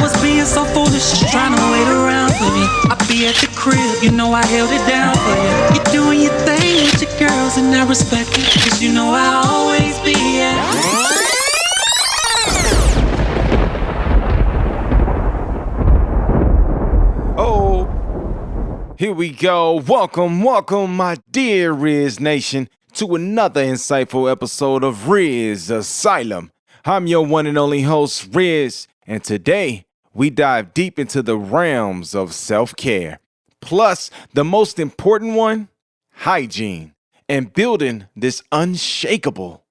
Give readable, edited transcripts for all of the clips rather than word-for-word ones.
was being so foolish, trying to wait around for me. I be at the crib, you know I held it down for you. You doing your thing with your girls and I respect it, cause you know I'll always be at. Here we go. Welcome, my dear Rizz Nation, to another insightful episode of RizzAsylum. I'm your one and only host, Rizz, and today we dive deep into the realms of self-care. Plus, the most important one, hygiene, and building this unshakable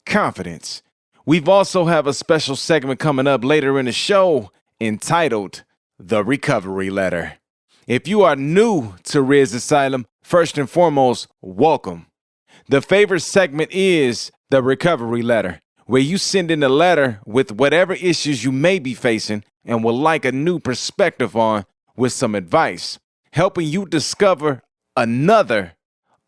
confidence. We've also have a special segment coming up later in the show entitled The Recovery Letter. If you are new to RizzAsylum, first and foremost, welcome. The favorite segment is the Recovery Letter, where you send in a letter with whatever issues you may be facing and would like a new perspective on with some advice, helping you discover another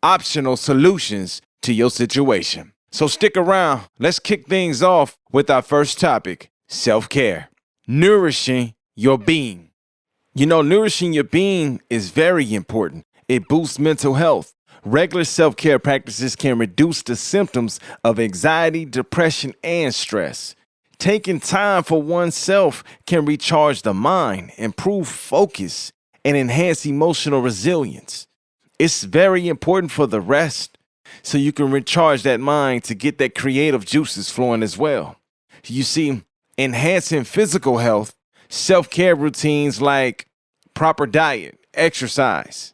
optional solutions to your situation. So stick around. Let's kick things off with our first topic, self-care, nourishing your being. You know, nourishing your being is very important. It boosts mental health. Regular self-care practices can reduce the symptoms of anxiety, depression, and stress. Taking time for oneself can recharge the mind, improve focus, and enhance emotional resilience. It's very important for the rest, so you can recharge that mind to get that creative juices flowing as well. You see, enhancing physical health, self-care routines like proper diet, exercise,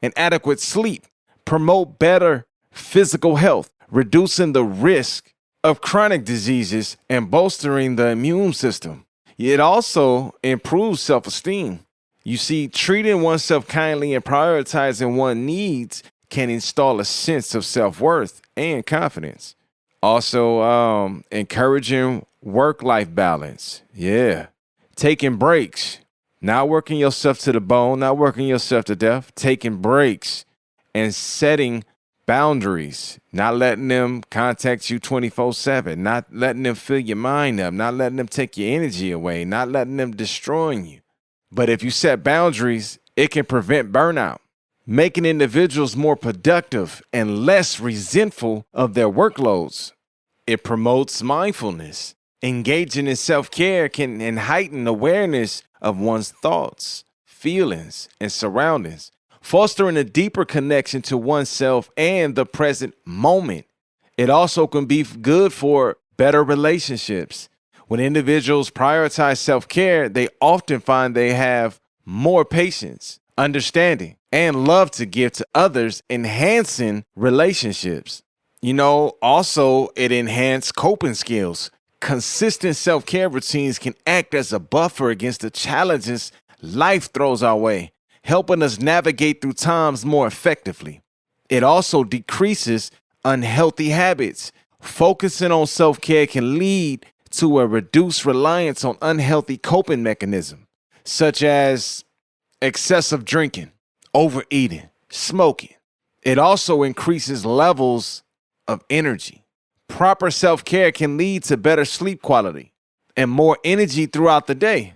and adequate sleep promote better physical health, reducing the risk of chronic diseases and bolstering the immune system. It also improves self-esteem. You see, treating oneself kindly and prioritizing one's needs can install a sense of self-worth and confidence. Also, encouraging work-life balance. Yeah. Taking breaks, not working yourself to the bone, not working yourself to death, taking breaks and setting boundaries, not letting them contact you 24/7, not letting them fill your mind up, not letting them take your energy away, not letting them destroying you. But if you set boundaries, it can prevent burnout, making individuals more productive and less resentful of their workloads. It promotes mindfulness. Engaging in self-care can heighten awareness of one's thoughts, feelings, and surroundings, fostering a deeper connection to oneself and the present moment. It also can be good for better relationships. When individuals prioritize self-care, they often find they have more patience, understanding, and love to give to others, enhancing relationships. You know, also it enhances coping skills. Consistent self-care routines can act as a buffer against the challenges life throws our way, helping us navigate through times more effectively. It also decreases unhealthy habits. Focusing on self-care can lead to a reduced reliance on unhealthy coping mechanisms, such as excessive drinking, overeating, smoking. It also increases levels of energy. Proper self-care can lead to better sleep quality and more energy throughout the day.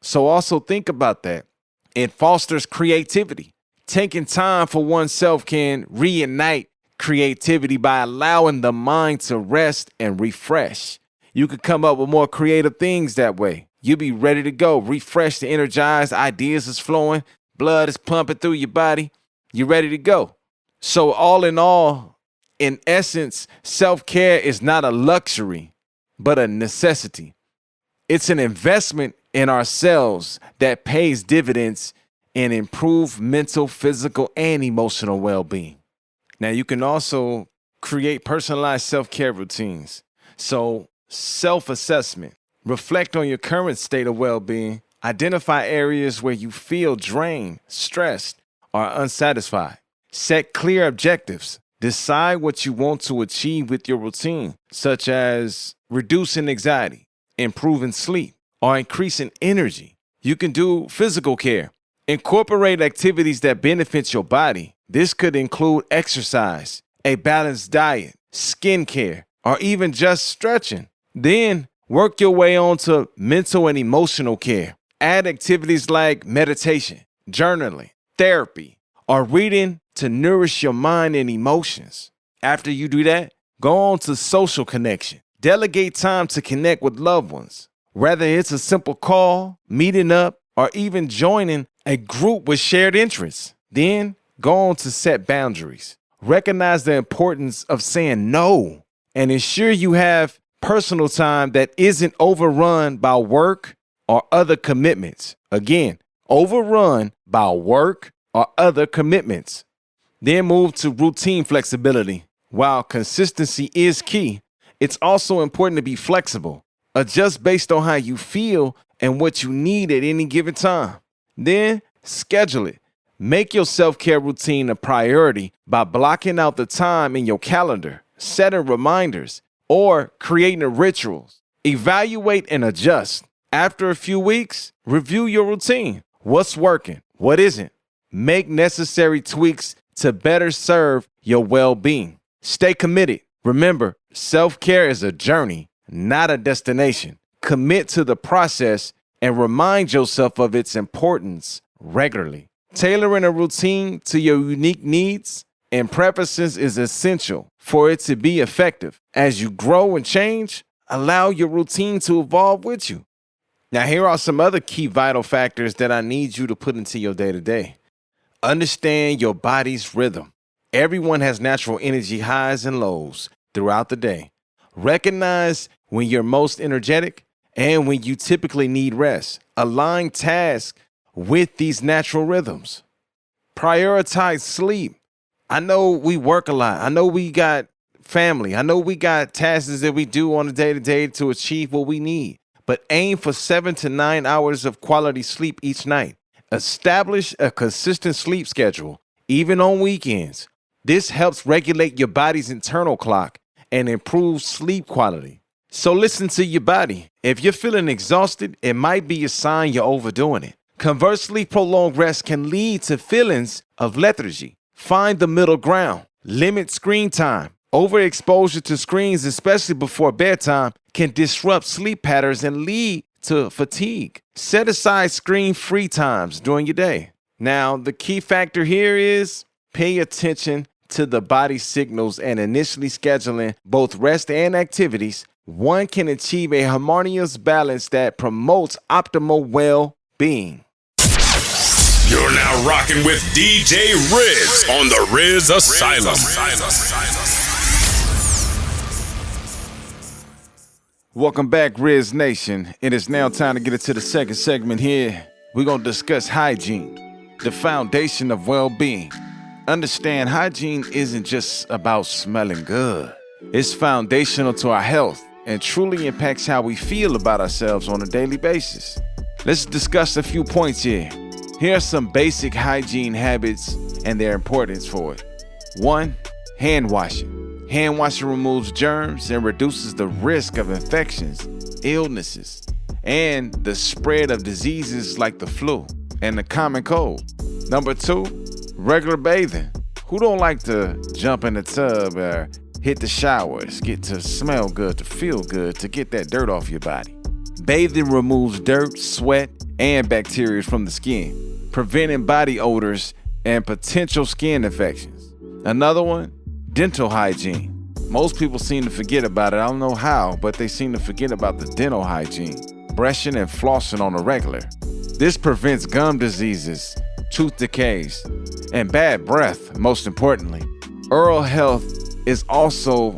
So also think about that. It fosters creativity. Taking time for oneself can reignite creativity by allowing the mind to rest and refresh. You could come up with more creative things that way. You'll be ready to go, refreshed and energized. Ideas is flowing. Blood is pumping through your body. You're ready to go. So all in all, in essence, self-care is not a luxury, but a necessity. It's an investment in ourselves that pays dividends in improved mental, physical, and emotional well-being. Now, you can also create personalized self-care routines. So, self-assessment. Reflect on your current state of well-being. Identify areas where you feel drained, stressed, or unsatisfied. Set clear objectives. Decide what you want to achieve with your routine, such as reducing anxiety, improving sleep, or increasing energy. You can do physical care. Incorporate activities that benefit your body. This could include exercise, a balanced diet, skincare, or even just stretching. Then work your way on to mental and emotional care. Add activities like meditation, journaling, therapy, or reading to nourish your mind and emotions. After you do that, go on to social connection. Delegate time to connect with loved ones. Whether it's a simple call, meeting up, or even joining a group with shared interests. Then go on to set boundaries. Recognize the importance of saying no and ensure you have personal time that isn't overrun by work or other commitments. Again, overrun by work or other commitments. Then move to routine flexibility. While consistency is key, it's also important to be flexible. Adjust based on how you feel and what you need at any given time. Then schedule it. Make your self-care routine a priority by blocking out the time in your calendar, setting reminders, or creating rituals. Evaluate and adjust. After a few weeks, review your routine. What's working? What isn't? Make necessary tweaks to better serve your well-being. Stay committed. Remember, self-care is a journey, not a destination. Commit to the process and remind yourself of its importance regularly. Tailoring a routine to your unique needs and preferences is essential for it to be effective. As you grow and change, allow your routine to evolve with you. Now, here are some other key vital factors that I need you to put into your day-to-day. Understand your body's rhythm. Everyone has natural energy highs and lows throughout the day. Recognize when you're most energetic and when you typically need rest. Align tasks with these natural rhythms. Prioritize sleep. I know we work a lot. I know we got family. I know we got tasks that we do on a day-to-day to achieve what we need. But aim for 7 to 9 hours of quality sleep each night. Establish a consistent sleep schedule, even on weekends. This helps regulate your body's internal clock and improve sleep quality. So listen to your body. If you're feeling exhausted, it might be a sign you're overdoing it. Conversely, prolonged rest can lead to feelings of lethargy. Find the middle ground. Limit screen time. Overexposure to screens, especially before bedtime, can disrupt sleep patterns and lead to fatigue. Set aside screen-free times during your day. Now, the key factor here is pay attention to the body signals and initially scheduling both rest and activities. One can achieve a harmonious balance that promotes optimal well-being. You're now rocking with DJ Rizz on the RizzAsylum. Welcome back, Rizz Nation. It is now time to get into the second segment here. We're going to discuss hygiene, the foundation of well-being. Understand, hygiene isn't just about smelling good. It's foundational to our health and truly impacts how we feel about ourselves on a daily basis. Let's discuss a few points here. Here are some basic hygiene habits and their importance for it. 1, hand washing. Hand washing removes germs and reduces the risk of infections, illnesses, and the spread of diseases like the flu and the common cold. Number 2, regular bathing. Who don't like to jump in the tub or hit the showers, get to smell good, to feel good, to get that dirt off your body? Bathing removes dirt, sweat, and bacteria from the skin, preventing body odors and potential skin infections. Another one, dental hygiene. Most people seem to forget about it. I don't know how, but they seem to forget about the dental hygiene. Brushing and flossing on a regular. This prevents gum diseases, tooth decays, and bad breath, most importantly. Oral health is also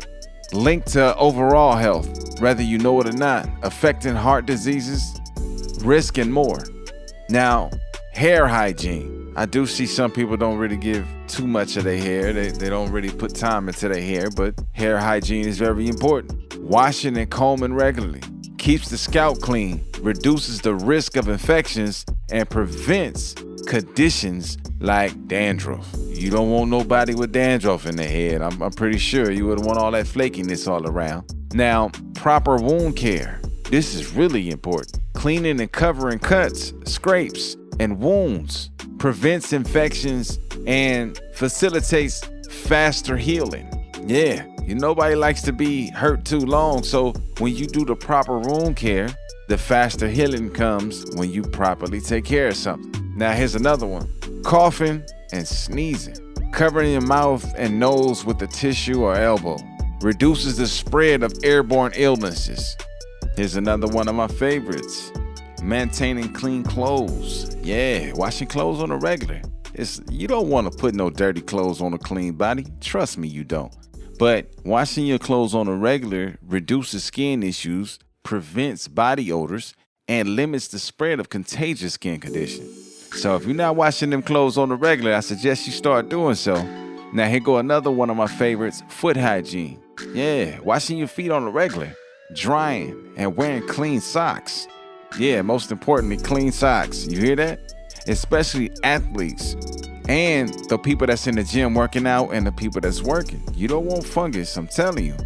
linked to overall health, whether you know it or not, affecting heart diseases, risk, and more. Now, hair hygiene. I do see some people don't really give too much of their hair. They don't really put time into their hair, but hair hygiene is very important. Washing and combing regularly keeps the scalp clean, reduces the risk of infections, and prevents conditions like dandruff. You don't want nobody with dandruff in their head. I'm pretty sure you would want all that flakiness all around. Now, proper wound care. This is really important. Cleaning and covering cuts, scrapes, and wounds prevents infections and facilitates faster healing. Yeah, nobody likes to be hurt too long, so when you do the proper wound care, The faster healing comes when you properly take care of something. Now here's another one. Coughing and sneezing. Covering your mouth and nose with a tissue or elbow reduces the spread of airborne illnesses. Here's another one of my favorites. Maintaining clean clothes. Yeah, washing clothes on a regular. You don't want to put no dirty clothes on a clean body. Trust me, you don't. But washing your clothes on a regular reduces skin issues, prevents body odors, and limits the spread of contagious skin conditions. So if you're not washing them clothes on the regular, I suggest you start doing so. Now here go another one of my favorites, foot hygiene. Yeah, washing your feet on the regular, drying, and wearing clean socks. Yeah, most importantly, clean socks. You hear that? Especially athletes and the people that's in the gym working out and the people that's working. You don't want fungus, I'm telling you.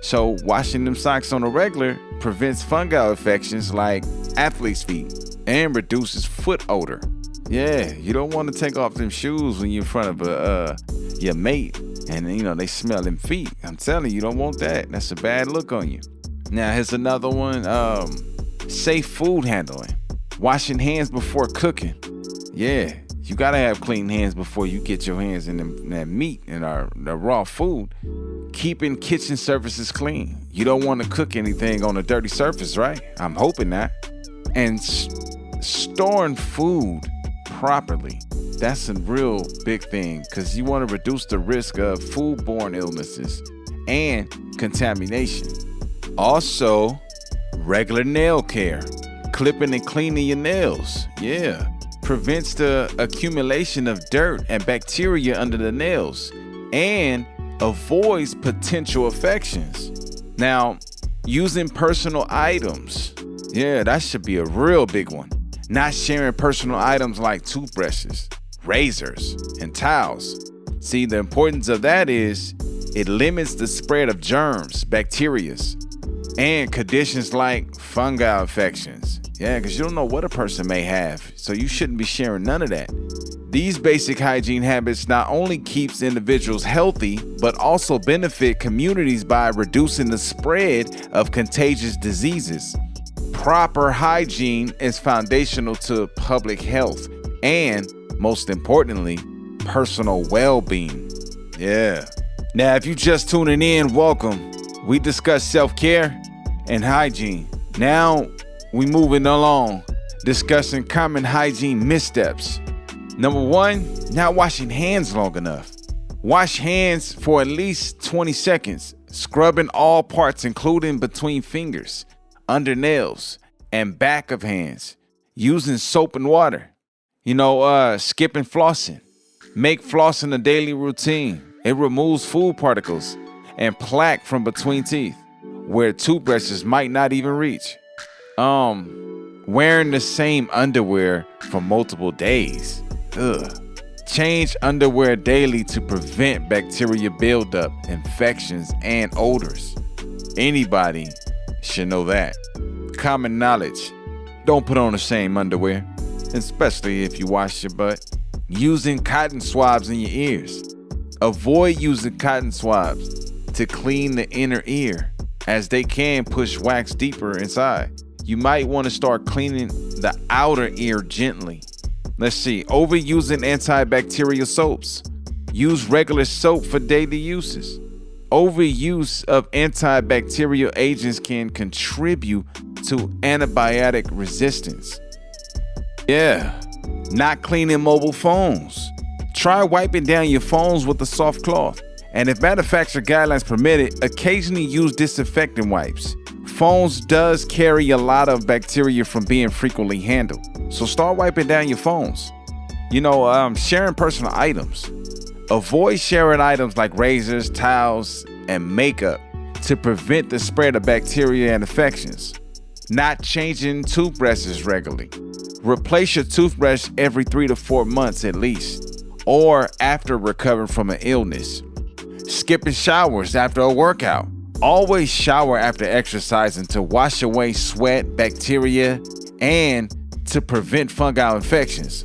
So washing them socks on the regular prevents fungal infections like athlete's feet and reduces foot odor. Yeah, you don't want to take off them shoes when you're in front of your mate and they smell them feet. I'm telling you, you don't want that. That's a bad look on you. Now here's another one. Safe food handling. Washing hands before cooking. Yeah, you gotta have clean hands before you get your hands in that meat and the raw food. Keeping kitchen surfaces clean. You don't want to cook anything on a dirty surface, right? I'm hoping not. And storing food properly. That's a real big thing because you want to reduce the risk of foodborne illnesses and contamination. Also, regular nail care. Clipping and cleaning your nails. Yeah. Prevents the accumulation of dirt and bacteria under the nails and avoids potential infections. Now, using personal items. Yeah, that should be a real big one. Not sharing personal items like toothbrushes, razors, and towels. See, the importance of that is it limits the spread of germs, bacteria, and conditions like fungal infections. Yeah, because you don't know what a person may have, so you shouldn't be sharing none of that. These basic hygiene habits not only keeps individuals healthy, but also benefit communities by reducing the spread of contagious diseases. Proper hygiene is foundational to public health and, most importantly, personal well-being. Yeah. Now, if you just tuning in, welcome. We discuss self-care and hygiene. Now, we moving along, discussing common hygiene missteps. Number 1, not washing hands long enough. Wash hands for at least 20 seconds, scrubbing all parts, including between fingers, under nails, and back of hands, using soap and water. Skipping flossing. Make flossing a daily routine. It removes food particles and plaque from between teeth, where toothbrushes might not even reach. Wearing the same underwear for multiple days. Change underwear daily to prevent bacteria buildup, infections, and odors. Anybody should know that. Common knowledge. Don't put on the same underwear, especially if you wash your butt. Using cotton swabs in your ears. Avoid using cotton swabs to clean the inner ear, as they can push wax deeper inside. You might want to start cleaning the outer ear gently. Let's see, overusing antibacterial soaps. Use regular soap for daily uses. Overuse of antibacterial agents can contribute to antibiotic resistance. Yeah, not cleaning mobile phones. Try wiping down your phones with a soft cloth. And if manufacturer guidelines permit it, occasionally use disinfectant wipes. Phones does carry a lot of bacteria from being frequently handled. So start wiping down your phones. Sharing personal items. Avoid sharing items like razors, towels, and makeup to prevent the spread of bacteria and infections. Not changing toothbrushes regularly. Replace your toothbrush every 3 to 4 months at least, or after recovering from an illness. Skipping showers after a workout. Always shower after exercising to wash away sweat, bacteria, and to prevent fungal infections.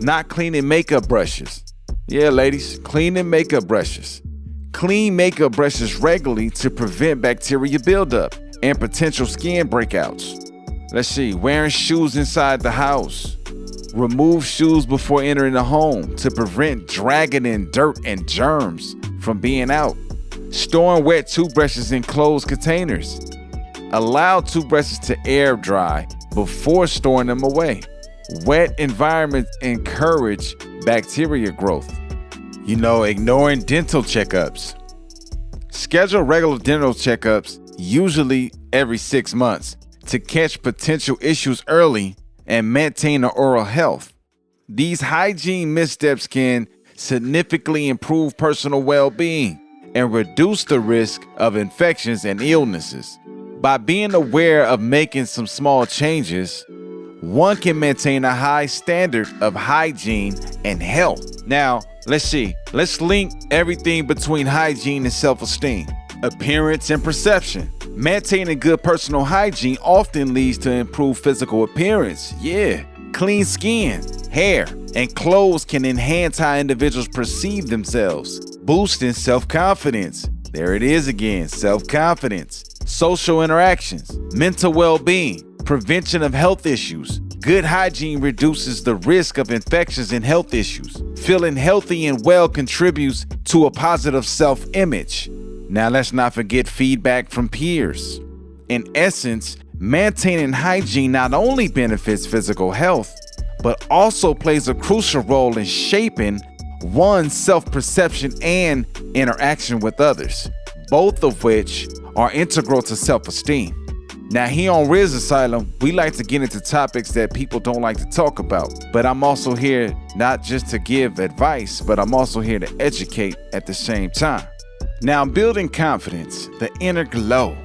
Not cleaning makeup brushes. Yeah, ladies, cleaning makeup brushes. Clean makeup brushes regularly to prevent bacteria buildup and potential skin breakouts. Let's see, wearing shoes inside the house. Remove shoes before entering the home to prevent dragging in dirt and germs from being out. Storing wet toothbrushes in closed containers. Allow toothbrushes to air dry before storing them away. Wet environments encourage bacteria growth. Ignoring dental checkups. Schedule regular dental checkups, usually every 6 months, to catch potential issues early and maintain oral health. These hygiene missteps can significantly improve personal well-being and reduce the risk of infections and illnesses. By being aware of making some small changes, one can maintain a high standard of hygiene and health. Now, let's link everything between hygiene and self-esteem. Appearance and perception. Maintaining good personal hygiene often leads to improved physical appearance. Clean skin, hair, and clothes can enhance how individuals perceive themselves, boosting self-confidence. There it is again, self-confidence. Social interactions, mental well-being, prevention of health issues. Good hygiene reduces the risk of infections and health issues. Feeling healthy and well contributes to a positive self-image. Now let's not forget feedback from peers. In essence, maintaining hygiene not only benefits physical health, but also plays a crucial role in shaping one's self-perception and interaction with others, both of which are integral to self-esteem. Now here on RizzAsylum, we like to get into topics that people don't like to talk about, but I'm also here not just to give advice, but I'm also here to educate at the same time. Now, building confidence, the inner glow.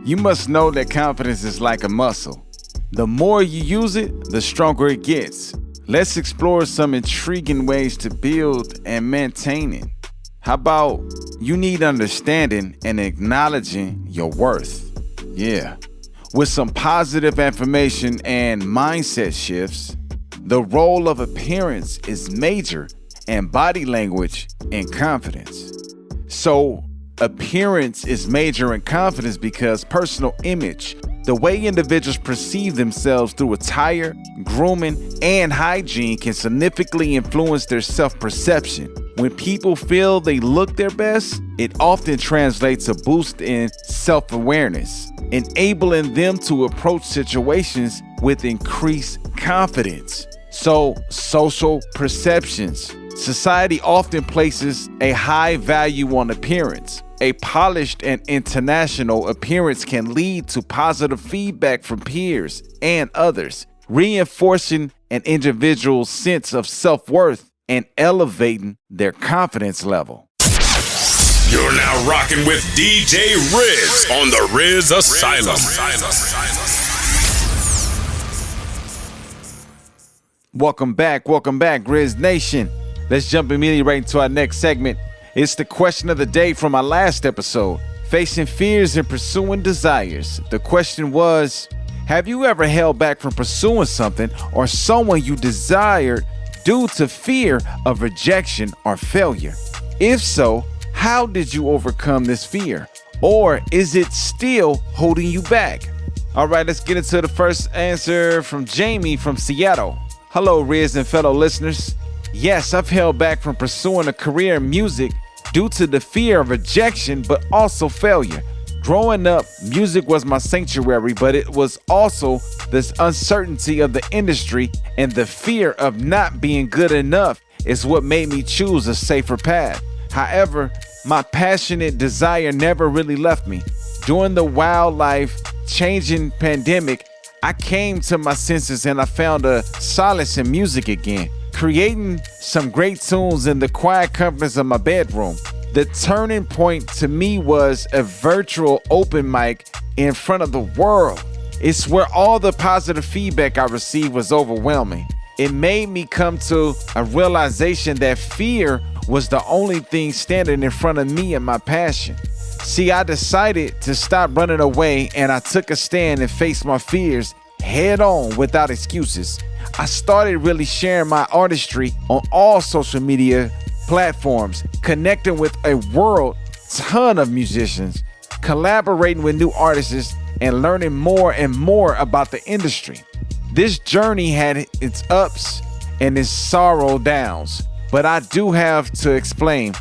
You must know that confidence is like a muscle. The more you use it, the stronger it gets. Let's explore some intriguing ways to build and maintain it. How about you need understanding and acknowledging your worth? With some positive affirmation and mindset shifts, the role of appearance is major and body language in confidence. So appearance is major in confidence because personal image, the way individuals perceive themselves through attire, grooming, and hygiene can significantly influence their self-perception. When people feel they look their best, it often translates a boost in self-awareness, enabling them to approach situations with increased confidence. So, social perceptions. Society often places a high value on appearance. A polished and international appearance can lead to positive feedback from peers and others, reinforcing an individual's sense of self-worth and elevating their confidence level. You're now rocking with DJ Rizz on the RizzAsylum. Welcome back, Rizz Nation. Let's jump immediately right into our next segment. It's the question of the day from our last episode, facing fears and pursuing desires. The question was, have you ever held back from pursuing something or someone you desired due to fear of rejection or failure? If so, how did you overcome this fear? Or is it still holding you back? All right, let's get into the first answer from Jamie from Seattle. Hello, Rizz and fellow listeners. Yes, I've held back from pursuing a career in music due to the fear of rejection, but also failure. Growing up, music was my sanctuary, but it was also this uncertainty of the industry and the fear of not being good enough is what made me choose a safer path. However, my passionate desire never really left me. During the wildlife changing pandemic, I came to my senses and I found a solace in music again, creating some great tunes in the quiet comforts of my bedroom. The turning point to me was a virtual open mic in front of the world. It's where all the positive feedback I received was overwhelming. It made me come to a realization that fear was the only thing standing in front of me and my passion. See, I decided to stop running away and I took a stand and faced my fears head on without excuses. I started really sharing my artistry on all social media platforms, connecting with a world ton of musicians, collaborating with new artists, and learning more and more about the industry. This journey had its ups and its sorrow downs, but I do have to explain,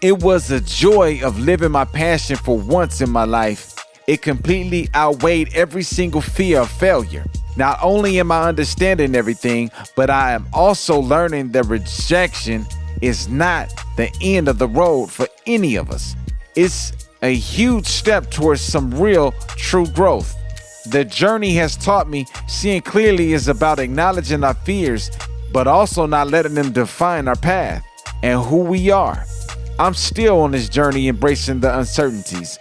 it was a joy of living my passion for once in my life. It completely outweighed every single fear of failure. Not only am I understanding everything, but I am also learning that rejection is not the end of the road for any of us. It's a huge step towards some real, true growth. The journey has taught me seeing clearly is about acknowledging our fears, but also not letting them define our path and who we are. I'm still on this journey embracing the uncertainties,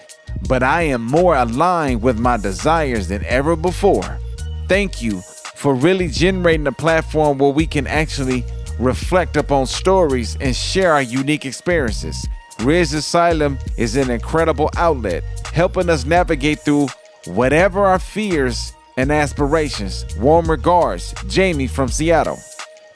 but I am more aligned with my desires than ever before. Thank you for really generating a platform where we can actually reflect upon stories and share our unique experiences. RizzAsylum is an incredible outlet, helping us navigate through whatever our fears and aspirations. Warm regards, Jamie from Seattle.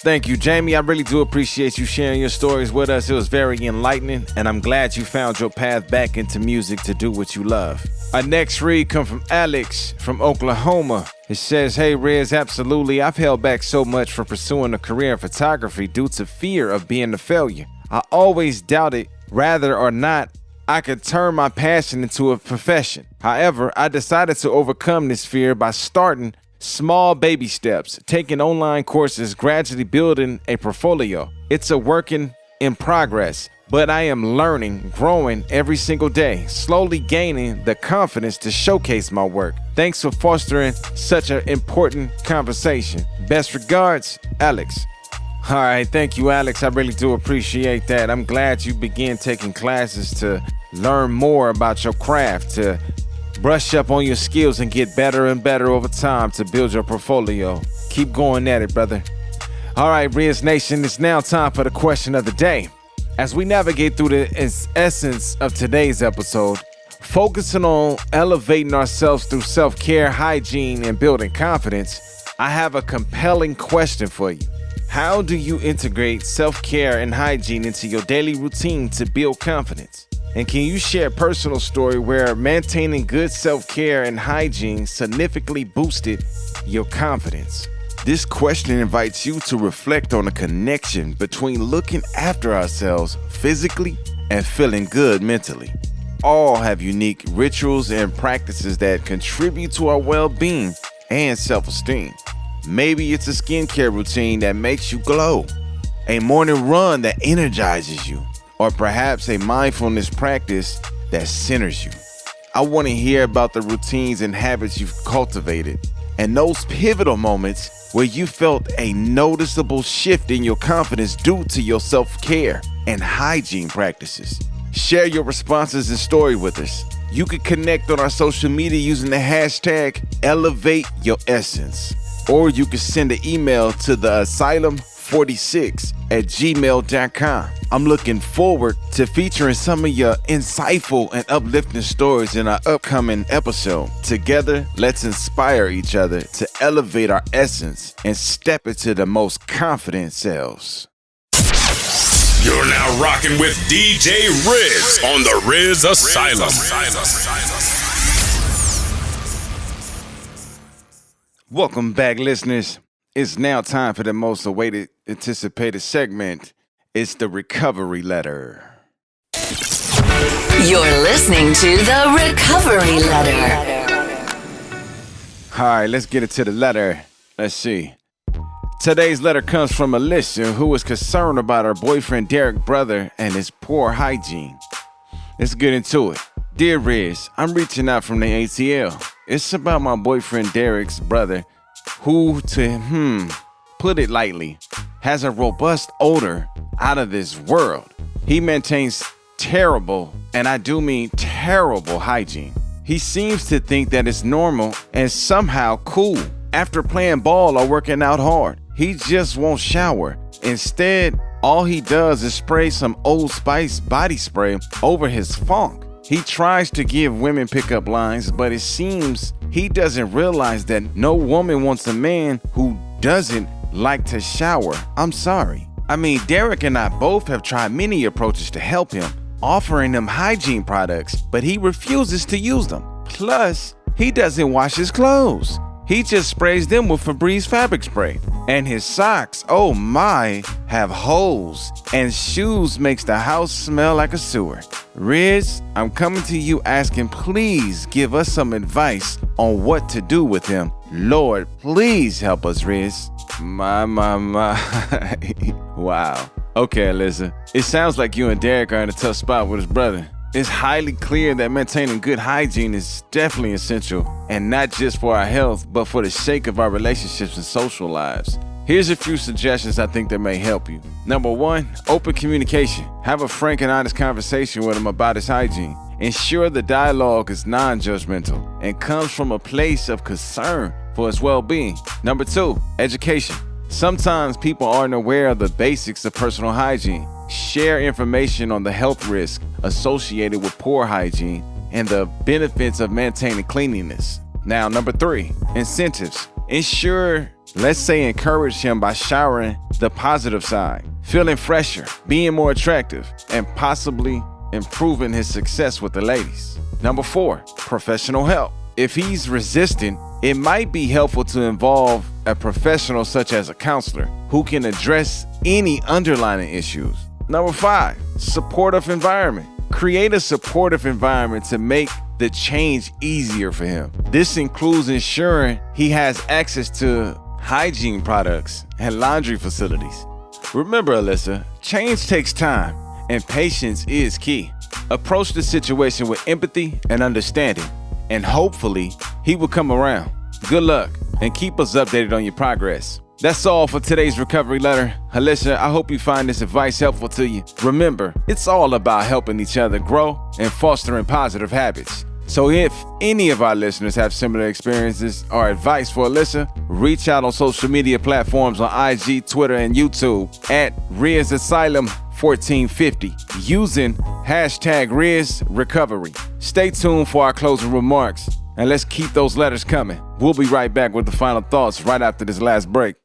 Thank you, Jamie. I really do appreciate you sharing your stories with us. It was very enlightening, and I'm glad you found your path back into music to do what you love. Our next read comes from Alex from Oklahoma. It says, "Hey Rizz, absolutely. I've held back so much from pursuing a career in photography due to fear of being a failure. I always doubted whether or not I could turn my passion into a profession. However, I decided to overcome this fear by starting small baby steps, taking online courses, gradually building a portfolio. It's a work in progress, but I am learning, growing every single day, slowly gaining the confidence to showcase my work. Thanks for fostering such an important conversation. Best regards, Alex." All right, thank you, Alex. I really do appreciate that. I'm glad you began taking classes to learn more about your craft, to brush up on your skills and get better and better over time to build your portfolio. Keep going at it, brother. All right, Rizz Nation, it's now time for the question of the day. As we navigate through the essence of today's episode, focusing on elevating ourselves through self-care, hygiene, and building confidence, I have a compelling question for you. How do you integrate self-care and hygiene into your daily routine to build confidence? And can you share a personal story where maintaining good self-care and hygiene significantly boosted your confidence? This question invites you to reflect on the connection between looking after ourselves physically and feeling good mentally. All have unique rituals and practices that contribute to our well-being and self-esteem. Maybe it's a skincare routine that makes you glow, a morning run that energizes you, or perhaps a mindfulness practice that centers you. I want to hear about the routines and habits you've cultivated and those pivotal moments where you felt a noticeable shift in your confidence due to your self-care and hygiene practices. Share your responses and story with us. You can connect on our social media using the hashtag #ElevateYourEssence. Or you can send an email to the asylum46@gmail.com. I'm looking forward to featuring some of your insightful and uplifting stories in our upcoming episode. Together, let's inspire each other to elevate our essence and step into the most confident selves. You're now rocking with DJ Rizz on the RizzAsylum. Welcome back, listeners. It's now time for the most awaited, anticipated segment. It's the recovery letter. You're listening to the Recovery Letter. All right, let's get into the letter. Let's see. Today's letter comes from Alicia, who is concerned about her boyfriend Derek's brother and his poor hygiene. Let's get into it. Dear Rizz, I'm reaching out from the ATL. It's about my boyfriend Derek's brother, who, to put it lightly, has a robust odor out of this world. He maintains terrible, and I do mean terrible, hygiene. He seems to think that it's normal and somehow cool. After playing ball or working out hard, he just won't shower. Instead, all he does is spray some Old Spice body spray over his funk. He tries to give women pickup lines, but it seems he doesn't realize that no woman wants a man who doesn't like to shower. I'm sorry. I mean, Derek and I both have tried many approaches to help him, offering him hygiene products, but he refuses to use them. Plus, he doesn't wash his clothes. He just sprays them with Febreze fabric spray. And his socks, oh my, have holes. And shoes makes the house smell like a sewer. Rizz, I'm coming to you asking, please give us some advice on what to do with him. Lord, please help us, Rizz. My. Wow. Okay, Alyssa. It sounds like you and Derek are in a tough spot with his brother. It's highly clear that maintaining good hygiene is definitely essential, and not just for our health, but for the sake of our relationships and social lives. Here's a few suggestions I think that may help you. Number 1, open communication. Have a frank and honest conversation with him about his hygiene. Ensure the dialogue is non-judgmental and comes from a place of concern for his well-being. Number 2, education. Sometimes people aren't aware of the basics of personal hygiene. Share information on the health risks associated with poor hygiene and the benefits of maintaining cleanliness. Now, number 3, incentives. Encourage him by showering the positive side, feeling fresher, being more attractive, and possibly improving his success with the ladies. Number 4, professional help. If he's resistant, it might be helpful to involve a professional such as a counselor who can address any underlying issues. Number 5, supportive environment. Create a supportive environment to make the change easier for him. This includes ensuring he has access to hygiene products and laundry facilities. Remember, Alyssa, change takes time and patience is key. Approach the situation with empathy and understanding, and hopefully he will come around. Good luck, and keep us updated on your progress. That's all for today's recovery letter. Alyssa, I hope you find this advice helpful to you. Remember, it's all about helping each other grow and fostering positive habits. So if any of our listeners have similar experiences or advice for Alyssa, reach out on social media platforms on IG, Twitter, and YouTube at RizzAsylum 1450 using hashtag RizzRecovery. Stay tuned for our closing remarks, and let's keep those letters coming. We'll be right back with the final thoughts right after this last break.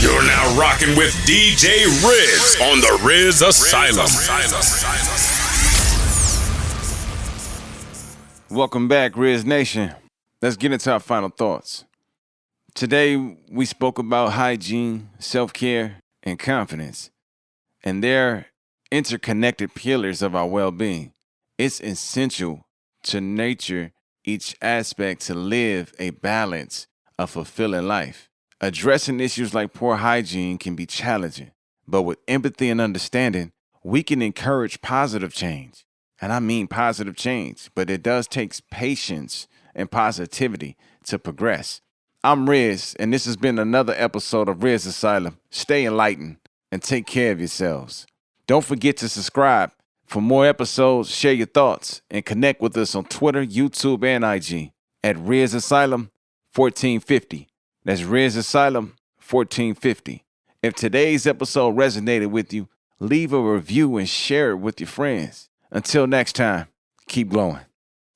You're now rocking with DJ Rizz on the RizzAsylum. Welcome back, Rizz Nation. Let's get into our final thoughts. Today, we spoke about hygiene, self-care, and confidence, and they're interconnected pillars of our well-being. It's essential to nurture each aspect to live a balanced, a fulfilling life. Addressing issues like poor hygiene can be challenging, but with empathy and understanding, we can encourage positive change. And I mean positive change, but it does take patience and positivity to progress. I'm Rizz, and this has been another episode of RizzAsylum. Stay enlightened and take care of yourselves. Don't forget to subscribe. For more episodes, share your thoughts, and connect with us on Twitter, YouTube, and IG at RizzAsylum 1450. That's RizzAsylum 1450. If today's episode resonated with you, leave a review and share it with your friends. Until next time, keep glowing.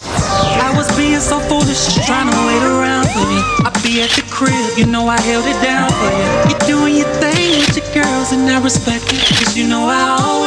I was being so foolish, trying to wait around for you. I be at the crib, you know I held it down for you. You're doing your thing with your girls and I respect it, 'cause you know I always